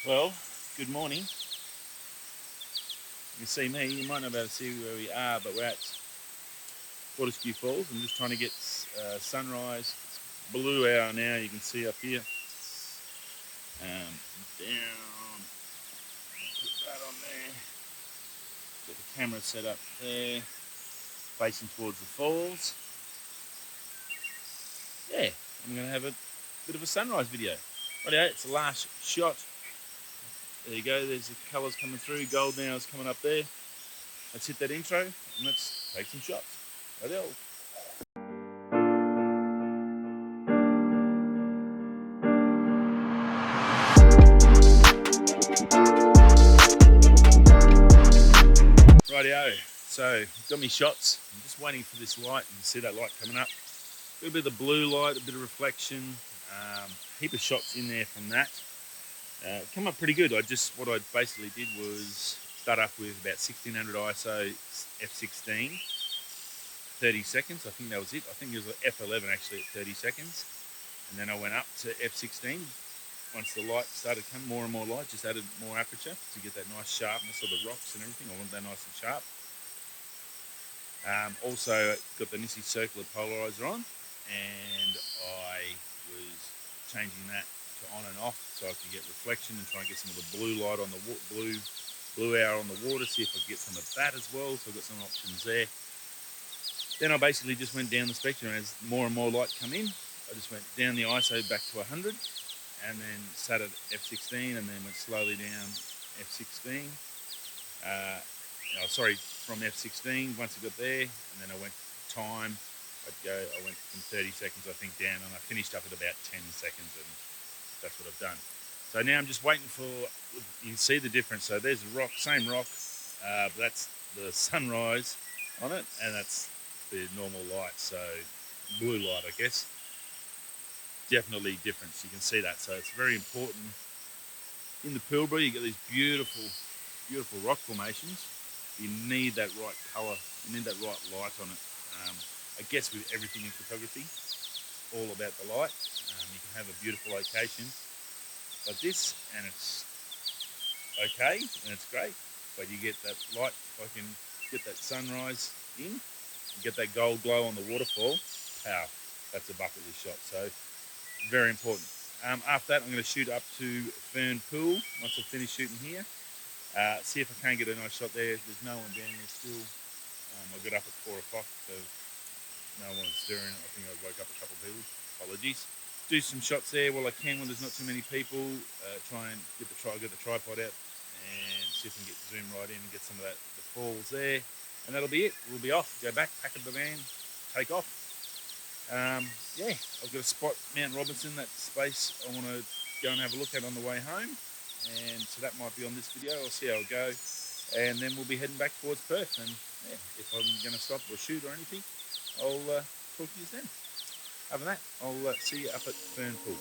Well, good morning. You can see me, you might not be able to see where we are, but we're at Fortescue Falls. I'm just trying to get sunrise. It's blue hour now, you can see up here. Down, put that on there. Get the camera set up there, facing towards the falls. Yeah, I'm going to have a bit of a sunrise video. Rightio, it's the last shot. There you go, there's the colours coming through, gold now is coming up there. Let's hit that intro and let's take some shots. Rightio. Rightio, so got me shots. I'm just waiting for this light. You can see that light coming up. A little bit of the blue light, a bit of reflection, heap of shots in there from that. Come up pretty good. What I basically did was start up with about 1600 ISO f16, 30 seconds. I think that was it. I think it was f11 actually at 30 seconds. And then I went up to f16. Once the light started coming, more and more light, just added more aperture to get that nice sharpness of the rocks and everything. I want that nice and sharp. Also got the Nissi circular polarizer on, and I was changing that to on and off so I could get reflection and try and get some of the blue light on the blue hour on the water, see if I could get some of that as well. So I've got some options there. Then I basically just went down the spectrum. As more and more light come in, I just went down the ISO back to 100 and then sat at f16 and then went slowly down f16. From f16 once I got there, and then I went time. I went from 30 seconds I think down, and I finished up at about 10 seconds, and that's what I've done. So now I'm just waiting for, you can see the difference. So there's a rock, same rock, but that's the sunrise on it, and that's the normal light, so blue light I guess. Definitely difference, you can see that. So it's very important. In the Pilbara you get these beautiful rock formations. You need that right colour, you need that right light on it. I guess with everything in photography, all about the light. You can have a beautiful location like this and it's okay and it's great, but you get that light, if I can get that sunrise in and get that gold glow on the waterfall, pow, that's a bucket list shot. So very important. After that I'm going to shoot up to Fern Pool once I've finished shooting here. See if I can get a nice shot there. There's no one down there still. I got up at 4 o'clock, so no one's stirring. I think I woke up a couple of people. Apologies. Do some shots there while I can when there's not too many people. Try and get the tripod out and see if I can get zoom right in and get some of the falls there. And that'll be it. We'll be off. Go back, pack up the van, take off. Yeah, I've got a spot, Mount Robinson, that space I want to go and have a look at on the way home. And so that might be on this video. I'll see how it go, and then we'll be heading back towards Perth. And yeah, if I'm going to stop or shoot or anything, I'll talk to you then. Other than that, I'll see you up at Fern Pool.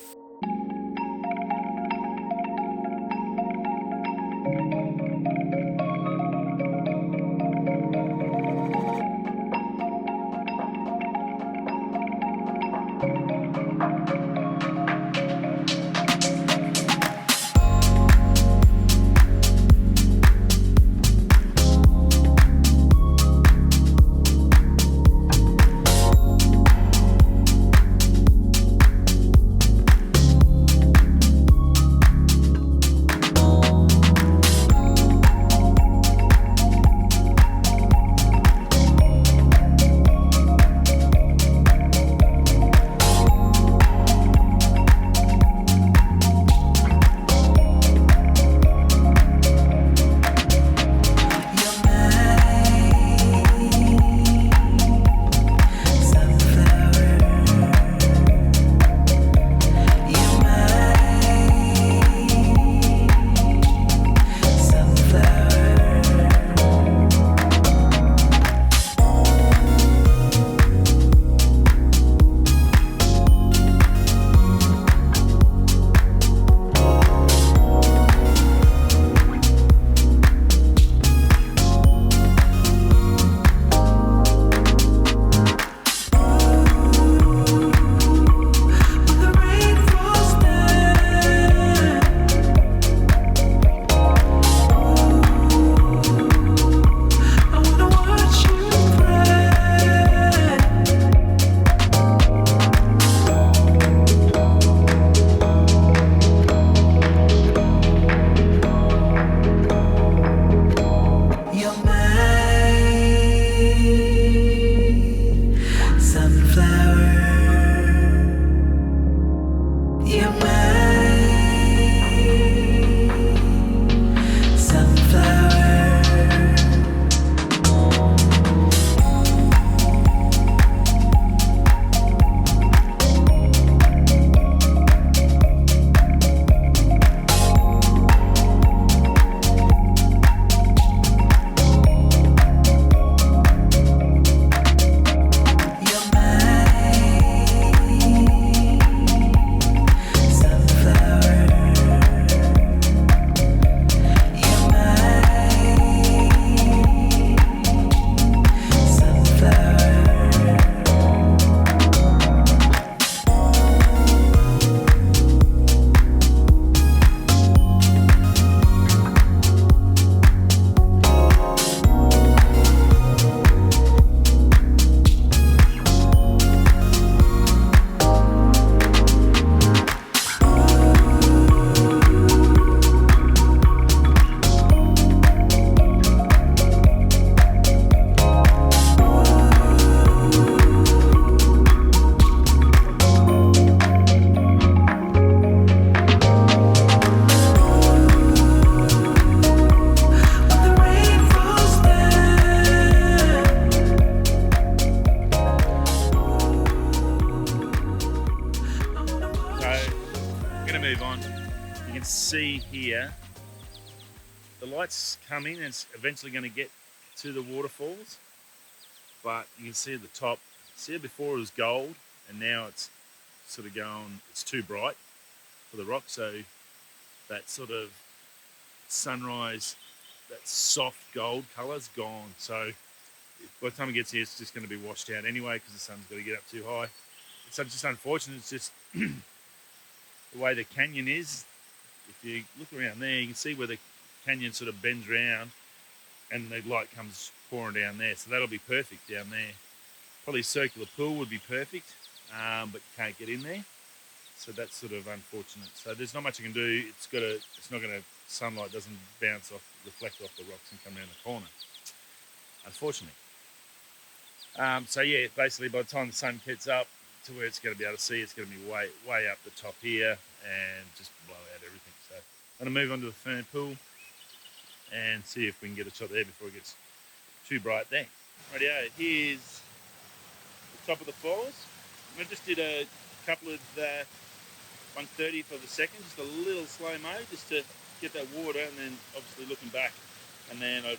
the lights come in and it's eventually going to get to the waterfalls, but you can see at the top, see before it was gold and now it's sort of going, it's too bright for the rock, so that sort of sunrise, that soft gold colour's gone. So by the time it gets here, it's just going to be washed out anyway because the sun's got to get up too high. It's just unfortunate. It's just the way the canyon is. If you look around there, you can see where the canyon sort of bends round and the light comes pouring down there. So that'll be perfect down there. Probably a circular pool would be perfect, but you can't get in there. So that's sort of unfortunate. So there's not much you can do. It's not going to, sunlight doesn't bounce off, reflect off the rocks and come around the corner, unfortunately. So yeah, basically by the time the sun gets up to where it's going to be able to see, it's going to be way up the top here and just blow out everything. So I'm going to move on to the Fern Pool and see if we can get a shot there before it gets too bright there. Rightio, here's the top of the falls. I just did a couple of 1/30th of a second, just a little slow-mo just to get that water, and then obviously looking back, and then I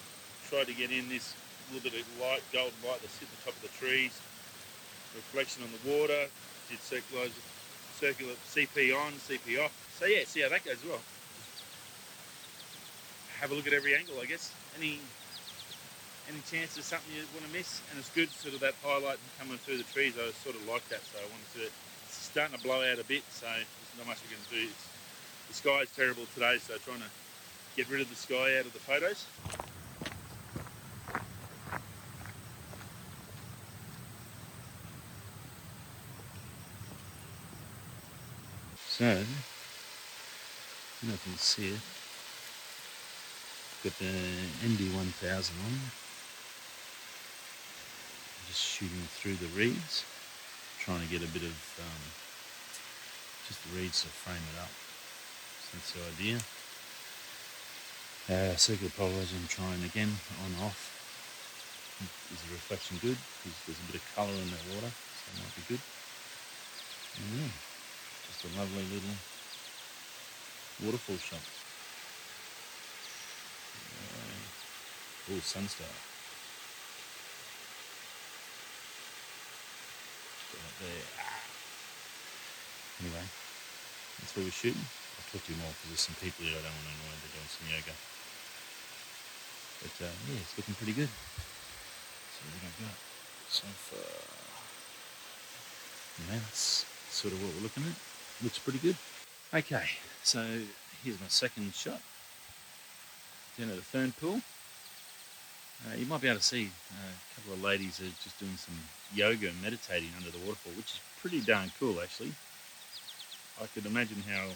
tried to get in this little bit of light, golden light that's hit the top of the trees, reflection on the water, did circular CP on, CP off. So yeah, see how that goes as well. Have a look at every angle, I guess. Any chance there's something you want to miss, and it's good sort of that highlight coming through the trees. I sort of like that, so I wanted to. It's starting to blow out a bit, so there's not much I can do. The sky is terrible today, so trying to get rid of the sky out of the photos. So, I don't know if you can see it. Got the ND1000 on. Just shooting through the reeds, trying to get a bit of just the reeds to frame it up. So that's the idea. Circular polarizer I'm trying again, on off. Is the reflection good? Because there's a bit of colour in that water, so it might be good. And yeah, just a lovely little waterfall shot. Oh, sunstar. There. Anyway, that's where we're shooting. I'll talk to you more because there's some people here I don't want to annoy. They're doing some yoga. But yeah, it's looking pretty good. So what have I got so far? Yeah, that's sort of what we're looking at. Looks pretty good. Okay, so here's my second shot. Down at the Fern Pool. You might be able to see a couple of ladies are just doing some yoga and meditating under the waterfall, which is pretty darn cool actually. I could imagine how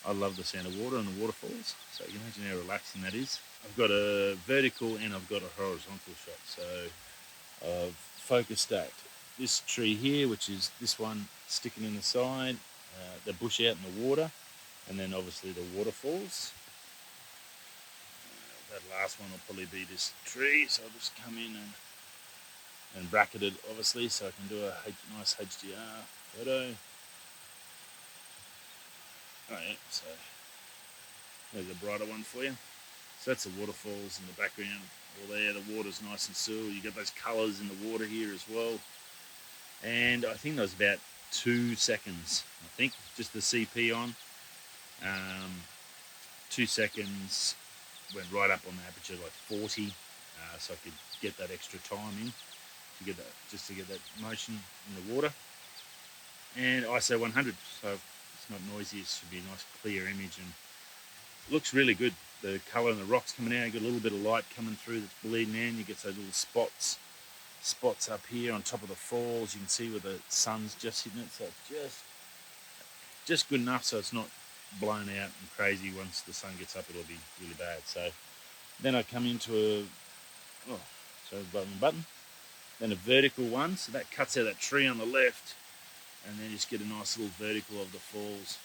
I love the sound of water and the waterfalls, so you can imagine how relaxing that is. I've got a vertical and I've got a horizontal shot, so I've focused at this tree here, which is this one sticking in the side, the bush out in the water, and then obviously the waterfalls. That last one will probably be this tree, so I'll just come in and bracket it obviously so I can do a nice HDR photo. Oh yeah, so there's a brighter one for you. So that's the waterfalls in the background. All there, the water's nice and still. You get those colours in the water here as well. And I think that was about 2 seconds, I think, just the CP on. 2 seconds. Went right up on the aperture, like 40, so I could get that extra time in to get that, just to get that motion in the water. And ISO 100, so it's not noisy. It should be a nice clear image, and it looks really good. The colour in the rocks coming out. You got a little bit of light coming through that's bleeding in. You get those little spots up here on top of the falls. You can see where the sun's just hitting it, so it's just good enough so it's not blown out and crazy. Once the sun gets up, it'll be really bad. So then I come into button, then a vertical one, so that cuts out that tree on the left, and then just get a nice little vertical of the falls.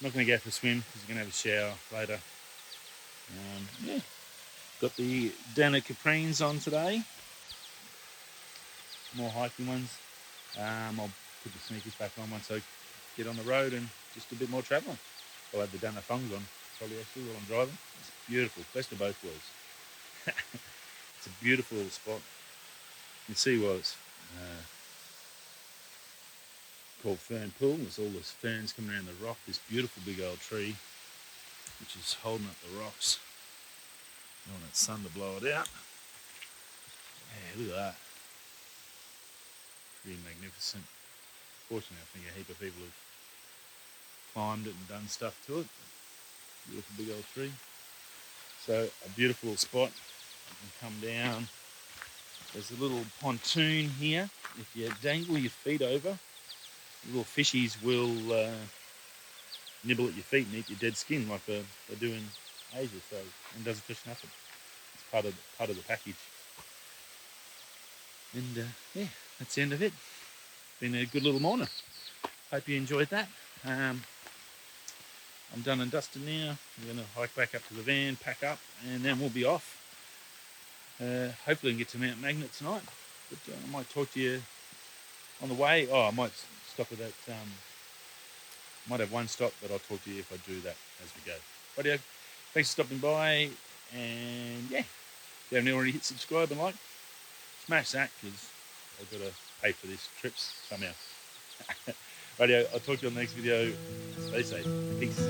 I'm not going to go for a swim because I'm going to have a shower later. Yeah, got the down caprines on today, more hiking ones. I'll put the sneakers back on once I get on the road and just a bit more travelling. I'll have the Dana thongs on, probably actually, while I'm driving. Beautiful, best of both worlds. It's a beautiful little spot. You can see why it's called Fern Pool. There's all this ferns coming around the rock, this beautiful big old tree which is holding up the rocks. You want that sun to blow it out. Yeah, look at that. Pretty magnificent. Fortunately, I think a heap of people have climbed it and done stuff to it. Beautiful big old tree. So a beautiful little spot. You can come down. There's a little pontoon here. If you dangle your feet over, little fishies will nibble at your feet and eat your dead skin like they do in Asia. So and doesn't fish nothing. It's part of the package. And yeah, that's the end of it. Been a good little morning. Hope you enjoyed that. I'm done and dusted now. I'm going to hike back up to the van, pack up, and then we'll be off. Hopefully I can get to Mount Magnet tonight. But I might talk to you on the way. Oh, I might stop at that. Might have one stop, but I'll talk to you if I do that as we go. Rightio. Thanks for stopping by. And yeah, if you haven't already hit subscribe and like, smash that because I've got to pay for these trips somehow. Rightio, I'll talk to you on the next video. Stay safe. Peace.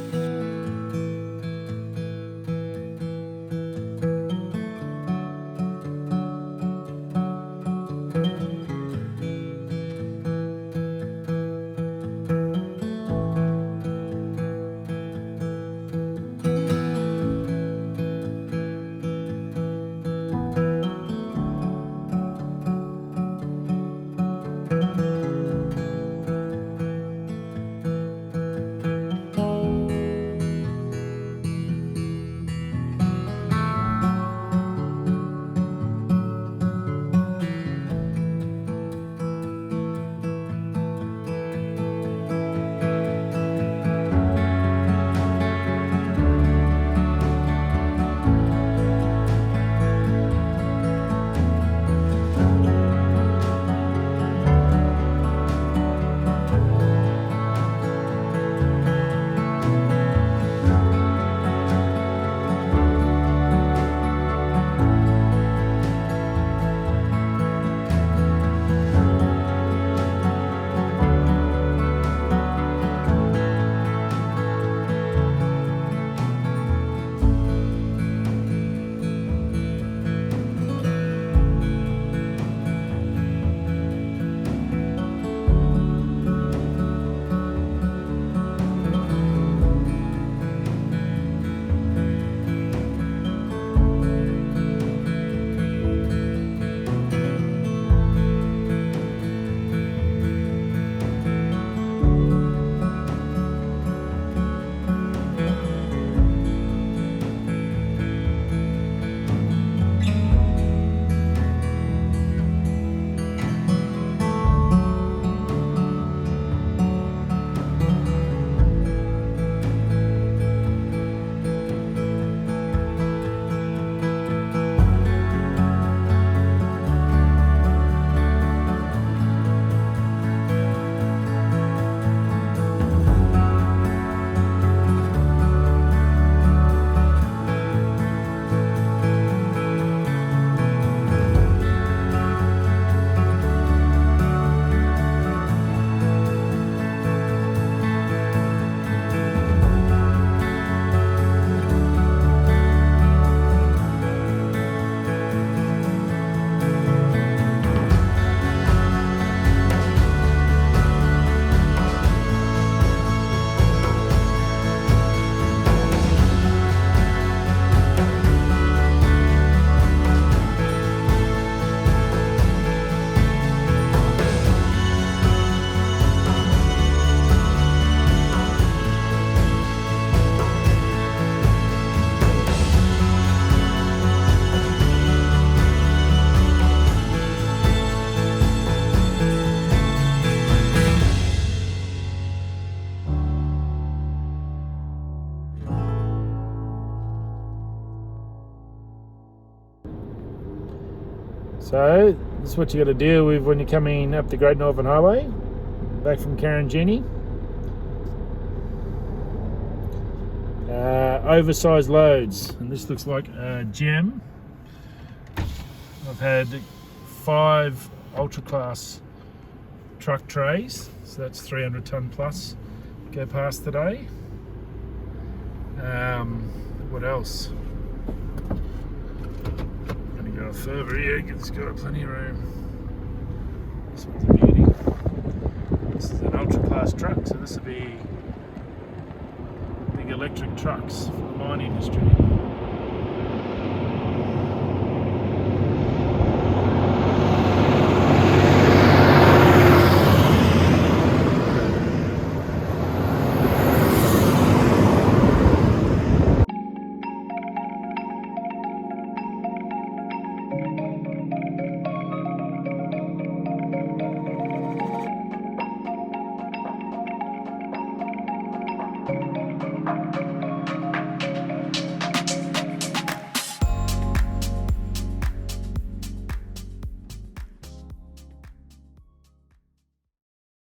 So this is what you got to deal with when you're coming up the Great Northern Highway back from Karijini. oversized loads, and this looks like a gem. I've had 5 ultra class truck trays, so that's 300 tonne plus, go past today. What else? I'm going to go further here because it's got plenty of room. This one's a beauty. This is an ultra class truck, so this will be big electric trucks for the mining